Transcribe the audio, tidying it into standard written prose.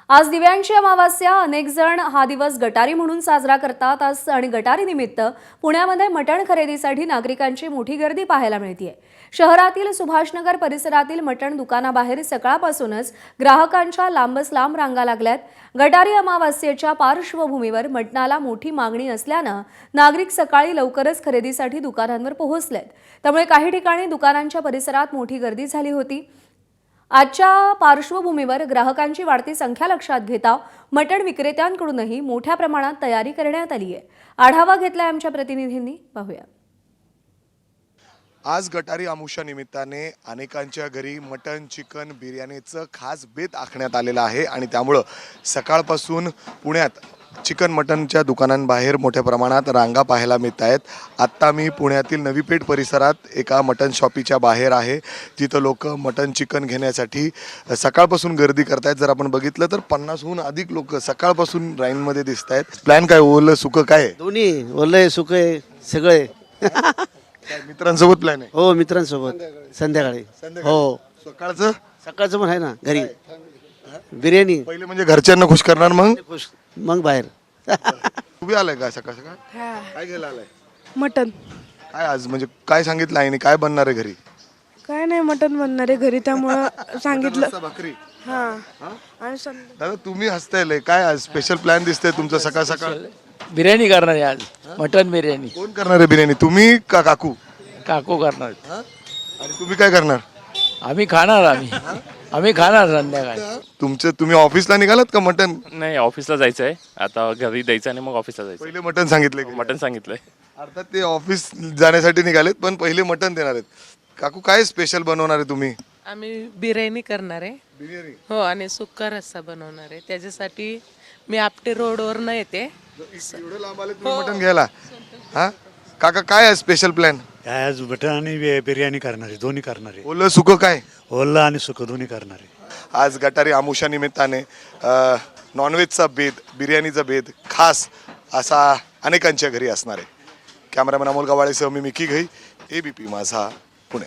आज दिव्यांची अमावास्या. अनेक जण हा दिवस गटारी म्हणून साजरा करतात. आज आणि गटारी निमित्त पुण्यामध्ये मटण खरेदीसाठी नागरिकांची मोठी गर्दी पाहायला मिळते. शहरातील सुभाषनगर परिसरातील मटण दुकानाबाहेर सकाळपासूनच ग्राहकांच्या लांबच लांब रांगा लागल्यात. गटारी अमावास्येच्या पार्श्वभूमीवर मटणाला मोठी मागणी असल्यानं नागरिक सकाळी लवकरच खरेदीसाठी दुकानांवर पोहोचलेत. त्यामुळे काही ठिकाणी दुकानांच्या परिसरात मोठी गर्दी झाली होती. आजच्या पार्श्वभूमीवर ग्राहकांची वाढती संख्या लक्षात घेता मटण विक्रेत्यांकडूनही मोठ्या प्रमाणात तयारी करण्यात आली आहे. आढावा घेतलाय आमच्या प्रतिनिधींनी, पाहूया. आज गटारी अमावस्या निमित्ताने अनेकांच्या घरी मटण, चिकन, बिर्याणीचं खास बेत आखण्यात आलेलं आहे आणि त्यामुळं सकाळपासून पुण्यात चिकन मटणच्या दुकानांबाहेर मोठ्या प्रमाणात रांगा पाहायला मिळत आहेत. आत्ता मी पुण्यातील नवी पेठ परिसरात एका मटण शॉपीच्या बाहेर आहे. तिथं लोक मटण चिकन घेण्यासाठी सकाळपासून गर्दी करत आहेत. जर आपण बघितलं तर 50हून अधिक लोक सकाळपासून लाईनमध्ये दिसत आहेत. प्लॅन काय, ओलं सुकं काय आहे? दोन्ही ओलंय सुकंय सगळे. काय मित्रांसोबत प्लॅन आहे? हो, मित्रांसोबत संध्याकाळी. हो, सकाळचं सकाळचं पण आहे ना घरी बिर्याणी. पहिले म्हणजे घरच्यांना खुश करणार, मग बाहेर. तुम्ही आलाय का सकाळ सकाळ? काय घ्यायला आलाय? मटन. काय आज म्हणजे काय सांगितलं आहे, काय बनणार आहे घरी? काय नाही, मटन बनणार आहे घरी, त्यामुळं सांगितलं. रस्सा भाकरी. हा. आणि दादा तुम्ही हसताय, काय आज स्पेशल प्लॅन दिसतंय तुमचा सकाळ सकाळ? बिर्याणी करणार आहे आज, मटन बिर्याणी. कोण करणार आहे बिर्याणी, तुम्ही का काकू? काकू करणार. आणि तुम्ही काय करणार? आम्ही खाणार. आम्ही खाणार संध्याकाळी. तुम्ही ऑफिसला निघालात का? मटन नाही, ऑफिसला जायचं आहे आता, घरी द्यायचं आणि मग ऑफिसला जायचं. पहिले मटन सांगितले, मटन सांगितलंय. अर्थात ते ऑफिस जाण्यासाठी निघालेत पण पहिले मटन देणार आहेत. काकू काय स्पेशल बनवणार आहे तुम्ही? आम्ही बिर्याणी करणार आहे. बिर्याणी हो, आणि सुक्का रस्सा बनवणार आहे. त्याच्यासाठी मी आपटे रोडवरनं येते. एवढं लांब आले तुम्ही मटन घ्यायला? हा काका, काय आहे स्पेशल प्लॅन? आज मटण आणि बिर्याणी करणार आहे, दोन्ही करणार आहे. ओलं सुकं काय? ओला आणि सुक दोन्ही करणार आहे. आज गटारी अमावस्या निमित्ताने नॉनव्हेजचा भेद, बिर्याणीचा भेद खास असा अनेकांच्या घरी असणार आहे. कॅमेरामॅन अमोल गवाळेसह मी मिकी घई, ABP माझा, पुणे.